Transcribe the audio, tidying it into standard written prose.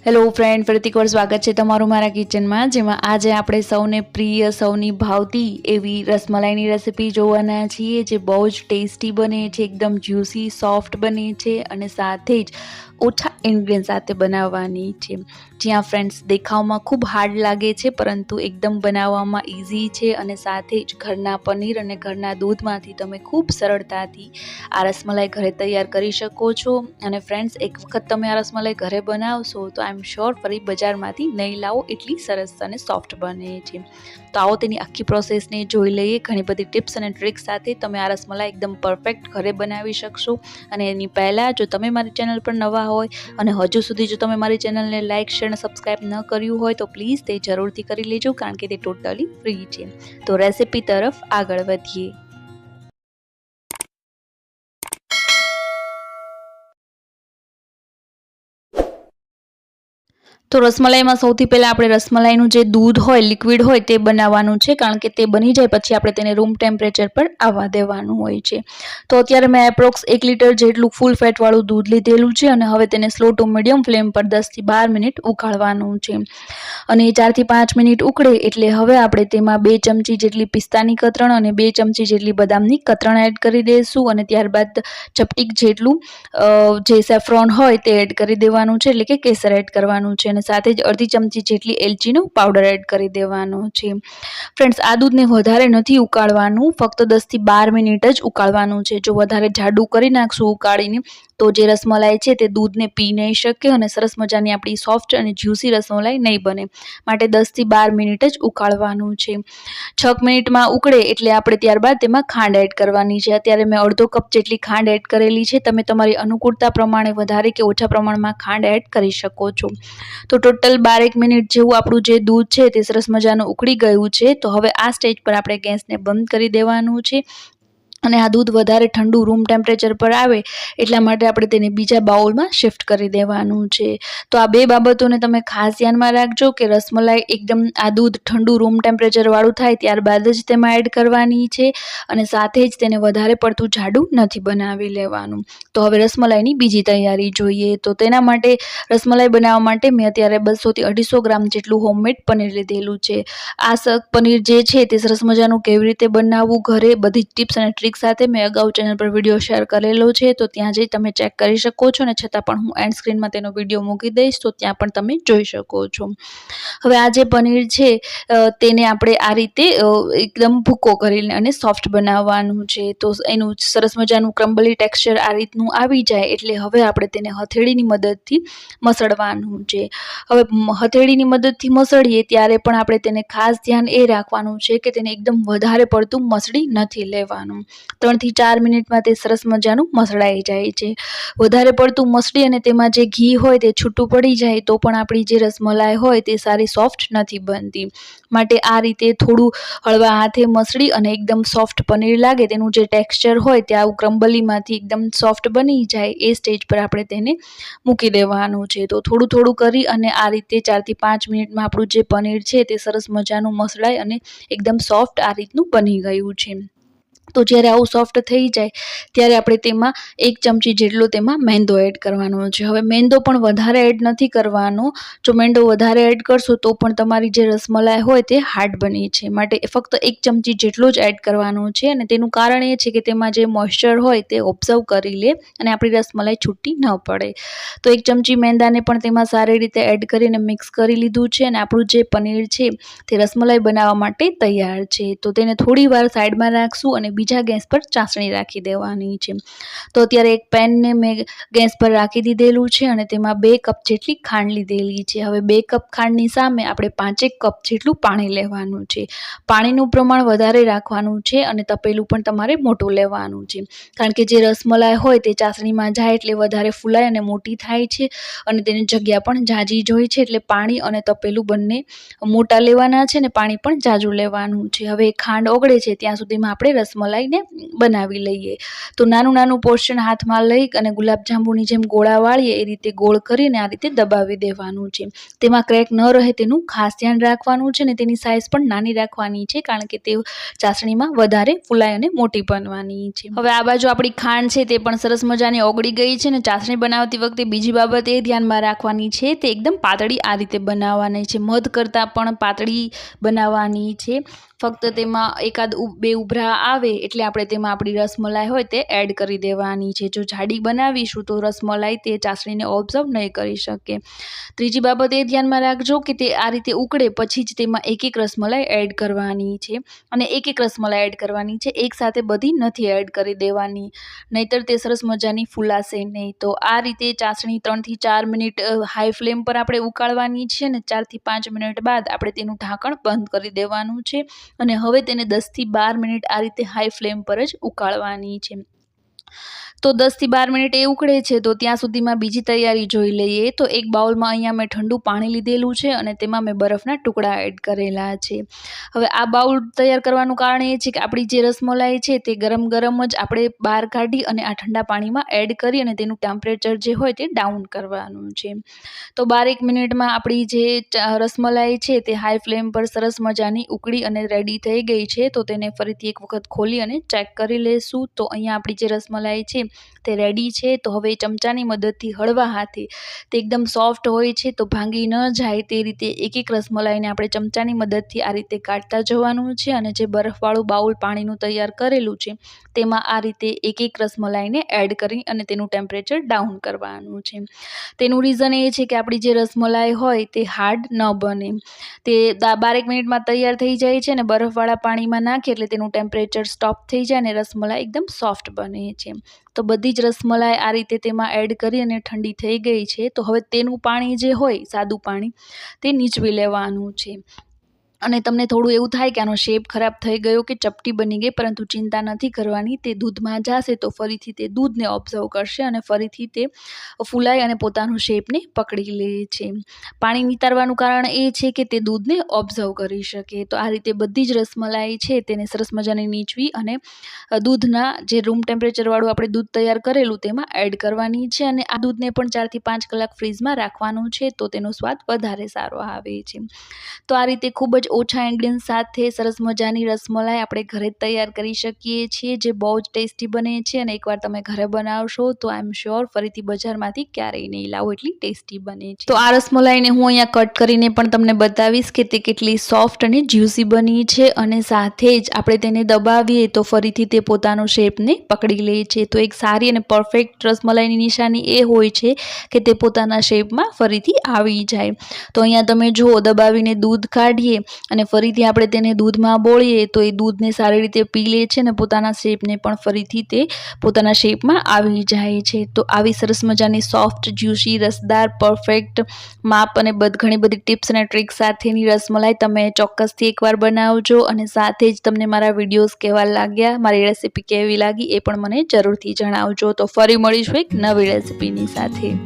Hello friend, ફરીથી એકવાર સ્વાગત છે તમારું મારા કિચનમાં, જેમાં આજે આપણે સૌને પ્રિય, સૌની ભાવતી એવી રસમલાઈની રેસિપી જોવાના છીએ, જે બહુ જ ટેસ્ટી બને છે, એકદમ જ્યુસી સોફ્ટ બને છે અને સાથે જ ઓછા ઇન્ગ્રેડિયન્ટ સાથે બનાવવાની છે. જ્યાં ફ્રેન્ડ્સ દેખાવમાં ખૂબ હાર્ડ લાગે છે, પરંતુ એકદમ બનાવવામાં ઇઝી છે અને સાથે જ ઘરના પનીર અને ઘરના દૂધમાંથી તમે ખૂબ સરળતાથી આ રસમલાઈ ઘરે તૈયાર કરી શકો છો. અને ફ્રેન્ડ્સ, એક વખત તમે આ રસમલાઈ ઘરે બનાવશો તો આઈ એમ શ્યોર ફરી બજારમાંથી નહીં લાવો, એટલી સરસ અને સોફ્ટ બને છે. તો આવો તેની આખી પ્રોસેસને જોઈ લઈએ. ઘણી બધી ટિપ્સ અને ટ્રિક્સ સાથે તમે આ રસમલાઈ એકદમ પરફેક્ટ ઘરે બનાવી શકશો. અને એની પહેલાં જો તમે મારી ચેનલ પર નવા હોય અને હજુ સુધી જો તમે મારી ચેનલને લાઇક, શેર અને સબસ્ક્રાઈબ ન કર્યું હોય તો પ્લીઝ તે જરૂરથી કરી લેજો, કારણ કે તે ટોટલી ફ્રી છે. તો રેસિપી તરફ આગળ વધીએ. તો રસમલાઈમાં સૌથી પહેલાં આપણે રસમલાઈનું જે દૂધ હોય, લિક્વિડ હોય, તે બનાવવાનું છે, કારણ કે તે બની જાય પછી આપણે તેને રૂમ ટેમ્પરેચર પર આવવા દેવાનું હોય છે. તો અત્યારે મેં એપ્રોક્સ 1 લીટર જેટલું ફૂલ ફેટવાળું દૂધ લીધેલું છે અને હવે તેને સ્લો ટુ મીડિયમ ફ્લેમ પર 10થી 12 મિનિટ ઉકાળવાનું છે. અને 4થી 5 મિનિટ ઉકળે એટલે હવે આપણે તેમાં 2 ચમચી જેટલી પિસ્તાની કતરણ અને 2 ચમચી જેટલી બદામની કતરણ એડ કરી દઈશું. અને ત્યારબાદ ચપટીક જેટલું જે સેફ્રોન હોય તે એડ કરી દેવાનું છે, એટલે કે કેસર એડ કરવાનું છે. અને સાથે જ અડધી ચમચી જેટલી એલચીનો પાવડર એડ કરી દેવાનો છે. ફ્રેન્ડ્સ, આ દૂધને વધારે નથી ઉકાળવાનું, ફક્ત 10થી 12 મિનિટ જ ઉકાળવાનું છે. જો વધારે જાડું કરી નાખશું ઉકાળીને તો જે રસમલાઈ છે તે દૂધને પી નહીં શકે અને સરસ મજાની આપણી સોફ્ટ અને જ્યુસી રસમલાઈ નહીં બને. માટે 10થી 12 મિનિટ જ ઉકાળવાનું છે. 6 મિનિટમાં ઉકળે એટલે આપણે ત્યારબાદ તેમાં ખાંડ એડ કરવાની છે. અત્યારે મેં અડધો કપ જેટલી ખાંડ એડ કરેલી છે. તમે તમારી અનુકૂળતા પ્રમાણે વધારે કે ઓછા પ્રમાણમાં ખાંડ એડ કરી શકો છો. તો ટોટલ 12 મિનિટ જેવું આપણું જે દૂધ છે તે સરસ મજાનું ઉકળી ગયું છે. તો હવે આ સ્ટેજ પર આપણે ગેસને બંધ કરી દેવાનું છે. અને આ દૂધ વધારે ઠંડુ રૂમ ટેમ્પરેચર પર આવે એટલા માટે આપણે તેને બીજા બાઉલમાં શિફ્ટ કરી દેવાનું છે. તો આ બે બાબતોને તમે ખાસ ધ્યાનમાં રાખજો કે રસમલાઈ એકદમ આ દૂધ ઠંડુ રૂમ ટેમ્પરેચરવાળું થાય ત્યારબાદ જ તેમાં એડ કરવાની છે. અને સાથે જ તેને વધારે પડતું જાડું નથી બનાવી લેવાનું. તો હવે રસમલાઈની બીજી તૈયારી જોઈએ. તો તેના માટે રસમલાઈ બનાવવા માટે મેં અત્યારે 200થી 250 ગ્રામ જેટલું હોમમેડ પનીર લીધેલું છે. આ પનીર જે છે તે સરસ મજાનું કેવી રીતે બનાવવું ઘરે, બધી ટિપ્સ અને ટ્રિક્સ સાથે મેં અગાઉ ચેનલ પર વિડીયો શેર કરેલો છે, તો ત્યાં જઈ તમે ચેક કરી શકો છો. અને છતાં પણ હું એન્ડ સ્ક્રીનમાં તેનો વિડીયો મૂકી દઈશ, તો ત્યાં પણ તમે જોઈ શકો છો. હવે આ જે પનીર છે તેને આપણે આ રીતે એકદમ ભૂકો કરીને અને સોફ્ટ બનાવવાનું છે. તો એનું સરસ મજાનું ક્રમ્બલી ટેક્સચર આ રીતનું આવી જાય એટલે હવે આપણે તેને હથેળીની મદદથી મસળવાનું છે. હવે હથેળીની મદદથી મસળીએ ત્યારે પણ આપણે તેને ખાસ ધ્યાન એ રાખવાનું છે કે તેને એકદમ વધારે પડતું મસળી નથી લેવાનું. 3 થી 4 મિનિટમાં તે સરસ મજાનું મસળાઈ જાય છે. વધારે પડતું મસળી અને તેમાં જે ઘી હોય તે છૂટું પડી જાય તો પણ આપણી જે રસમલાઈ હોય તે સારી સોફ્ટ નથી બનતી. માટે આ રીતે થોડું હળવા હાથે મસળી અને એકદમ સોફ્ટ પનીર લાગે તેનું જે ટેક્સચર હોય તે આવું ક્રમ્બલીમાંથી એકદમ સોફ્ટ બની જાય એ સ્ટેજ પર આપણે તેને મૂકી દેવાનું છે. તો થોડું થોડું કરી અને આ રીતે 4 થી 5 મિનિટમાં આપણું જે પનીર છે તે સરસ મજાનું મસળાય અને એકદમ સોફ્ટ આ રીતનું બની ગયું છે. તો જ્યારે આવું સોફ્ટ થઈ જાય ત્યારે આપણે તેમાં 1 ચમચી જેટલો તેમાં મેંદો એડ કરવાનો છે. હવે મેંદો પણ વધારે એડ નથી કરવાનો. જો મેંદો વધારે એડ કરશો તો પણ તમારી જે રસમલાઈ હોય તે હાર્ડ બની છે. માટે ફક્ત 1 ચમચી જેટલો જ એડ કરવાનો છે. અને તેનું કારણ એ છે કે તેમાં જે મોઇસ્ચર હોય તે ઓબ્ઝર્વ કરી લે અને આપણી રસમલાઈ છૂટી ન પડે. તો 1 ચમચી મેંદાને પણ તેમાં સારી રીતે એડ કરીને મિક્સ કરી લીધું છે. અને આપણું જે પનીર છે તે રસમલાઈ બનાવવા માટે તૈયાર છે. તો તેને થોડી વાર સાઈડમાં રાખશું અને બીજા ગેસ પર ચાસણી રાખી દેવાની છે. તો અત્યારે એક પેનને મેં ગેસ પર રાખી દીધેલું છે અને તેમાં 2 કપ જેટલી ખાંડ લીધેલી છે. હવે 2 કપ ખાંડની સામે આપણે 5 કપ જેટલું પાણી લેવાનું છે. પાણીનું પ્રમાણ વધારે રાખવાનું છે અને તપેલું પણ તમારે મોટું લેવાનું છે, કારણ કે જે રસમલાઈ હોય તે ચાસણીમાં જાય એટલે વધારે ફૂલાય અને મોટી થાય છે અને તેની જગ્યા પણ ઝાઝી જ હોય છે. એટલે પાણી અને તપેલું બંને મોટા લેવાના છે અને પાણી પણ ઝાઝું લેવાનું છે. હવે ખાંડ ઓગળે છે ત્યાં સુધીમાં આપણે રસમલાઈને બનાવી લઈએ. તો નાનું પોર્શન હાથમાં લઈ અને ગુલાબજાંબુની જેમ ગોળા વાળીએ એ રીતે ગોળ કરીને આ રીતે દબાવી દેવાનું છે. તેમાં ક્રેક ન રહે તેનું ખાસ ધ્યાન રાખવાનું છે, અને તેની સાઇઝ પણ નાની રાખવાની છે, કારણ કે તે ચાસણીમાં વધારે ફૂલાય અને મોટી બનવાની છે. હવે આ બાજુ આપણી ખાંડ છે તે પણ સરસ મજાની ઓગળી ગઈ છે, અને ચાસણી બનાવતી વખતે બીજી બાબત એ ધ્યાનમાં રાખવાની છે, તે એકદમ પાતળી આ રીતે બનાવવાની છે. મધ કરતાં પણ પાતળી બનાવવાની છે. ફક્ત તેમાં એકાદ બે ઉભરા આવે એટલે આપણે તેમાં આપણી રસમલાઈ હોય તે એડ કરી દેવાની છે. જો જાડી બનાવીશું તો રસમલાઈ તે ચાસણીને ઓબ્ઝર્વ નહીં કરી શકે. ત્રીજી બાબત એ ધ્યાનમાં રાખજો કે તે આ રીતે ઉકળે પછી જ તેમાં એક રસમલાઈ એડ કરવાની છે, અને એક રસમલાઈ એડ કરવાની છે, એક સાથે બધી નથી એડ કરી દેવાની, નહીતર તે સરસ મજાની ફૂલાશે નહીં. તો આ રીતે ચાસણી 3 થી 4 મિનિટ હાઈ ફ્લેમ પર આપણે ઉકાળવાની છે, અને 4 થી 5 મિનિટ બાદ આપણે તેનું ઢાંકણ બંધ કરી દેવાનું છે, અને હવે તેને 10 થી 12 મિનિટ આ રીતે હાઈ ફ્લેમ પર જ ઉકાળવાની છે. તો 10 થી 12 મિનિટ એ ઉકળે છે તો ત્યાં સુધીમાં બીજી તૈયારી જોઈ લઈએ. તો એક બાઉલમાં અહીંયા મેં ઠંડુ પાણી લીધેલું છે, અને તેમાં મેં બરફના ટુકડા એડ કરેલા છે. હવે આ બાઉલ તૈયાર કરવાનું કારણ એ છે કે આપણી જે રસમલાઈ છે તે ગરમ જ આપણે બહાર કાઢી અને આ ઠંડા પાણીમાં એડ કરી અને તેનું ટેમ્પરેચર જે હોય તે ડાઉન કરવાનું છે. તો 12 મિનિટમાં આપણી જે રસમલાઈ છે તે હાઈ ફ્લેમ પર સરસ મજાની ઉકળી અને રેડી થઈ ગઈ છે. તો તેને ફરીથી એક વખત ખોલી અને ચેક કરી લેશું. તો અહીંયા આપણી જે રસમલાઈ છે તે રેડી છે. તો હવે ચમચાની મદદથી હળવા હાથે, તે એકદમ સોફ્ટ હોય છે તો ભાંગી ન જાય તે રીતે એક રસમલાઈને આપણે ચમચાની મદદથી આ રીતે કાઢતા જવાનું છે, અને જે બરફવાળું બાઉલ પાણીનું તૈયાર કરેલું છે તેમાં આ રીતે એક રસમલાઈને એડ કરી અને તેનું ટેમ્પરેચર ડાઉન કરવાનું છે. તેનું રીઝન એ છે કે આપણી જે રસમલાઈ હોય તે હાર્ડ ન બને. તે 12 મિનિટમાં તૈયાર થઈ જાય છે, અને બરફવાળા પાણીમાં નાખીએ એટલે તેનું ટેમ્પરેચર સ્ટોપ થઈ જાય અને રસમલાઈ એકદમ સોફ્ટ બને છે. તો બધી જ રસમલાઈ આ રીતે તેમાં એડ કરી અને ઠંડી થઈ ગઈ છે. તો હવે તેનું પાણી જે હોય સાદું પાણી તે નીચવી લેવાનું છે. અને તમને થોડું એવું થાય કે આનો શેપ ખરાબ થઈ ગયો કે ચપટી બની ગઈ, પરંતુ ચિંતા નથી કરવાની. તે દૂધમાં જશે તો ફરીથી તે દૂધને ઓબ્ઝર્વ કરશે અને ફરીથી તે ફૂલાય અને પોતાનું શેપને પકડી લે છે. પાણી નિતારવાનું કારણ એ છે કે તે દૂધને ઓબ્ઝર્વ કરી શકે. તો આ રીતે બધી જ રસમલાઈ છે તેને સરસ મજાની નીચવી અને દૂધના જે રૂમ ટેમ્પરેચરવાળું આપણે દૂધ તૈયાર કરેલું તેમાં એડ કરવાની છે, અને આ દૂધને પણ 4 થી 5 કલાક ફ્રીઝમાં રાખવાનું છે, તો તેનો સ્વાદ વધારે સારો આવે છે. તો આ રીતે ખૂબ જ ઓછા ઇન્ગ્રેડિયન્ટ સાથે સરસ મજાની રસમલાઈ આપણે ઘરે જ તૈયાર કરી શકીએ છીએ, જે બહુ જ ટેસ્ટી બને છે. અને એકવાર તમે ઘરે બનાવશો તો આઈ એમ શ્યોર ફરીથી બજારમાંથી ક્યારેય નહીં લાવો, એટલી ટેસ્ટી બને છે. તો આ રસમલાઈને હું અહીંયા કટ કરીને પણ તમને બતાવીશ કે તે કેટલી સોફ્ટ અને જ્યુસી બની છે, અને સાથે જ આપણે તેને દબાવીએ તો ફરીથી તે પોતાનો શેપને પકડી લે છે. તો એક સારી અને પરફેક્ટ રસમલાઈની નિશાની એ હોય છે કે તે પોતાના શેપમાં ફરીથી આવી જાય. તો અહીંયા તમે જુઓ, દબાવીને દૂધ કાઢીએ અને ફરીથી આપણે તેને દૂધમાં બોળીએ તો એ દૂધને સારી રીતે પી લે છે, અને પોતાના શેપને પણ ફરીથી તે પોતાના શેપમાં આવી જાય છે. તો આવી સરસ મજાની સોફ્ટ, જ્યુસી, રસદાર, પરફેક્ટ માપ અને ઘણી બધી ટિપ્સ અને ટ્રિક્સ સાથેની રસમલાઈ તમે ચોક્કસથી એકવાર બનાવજો, અને સાથે જ તમને મારા વિડીયોઝ કેવા લાગ્યા, મારી રેસીપી કેવી લાગી એ પણ મને જરૂરથી જણાવજો. તો ફરી મળીશું એક નવી રેસીપીની સાથે.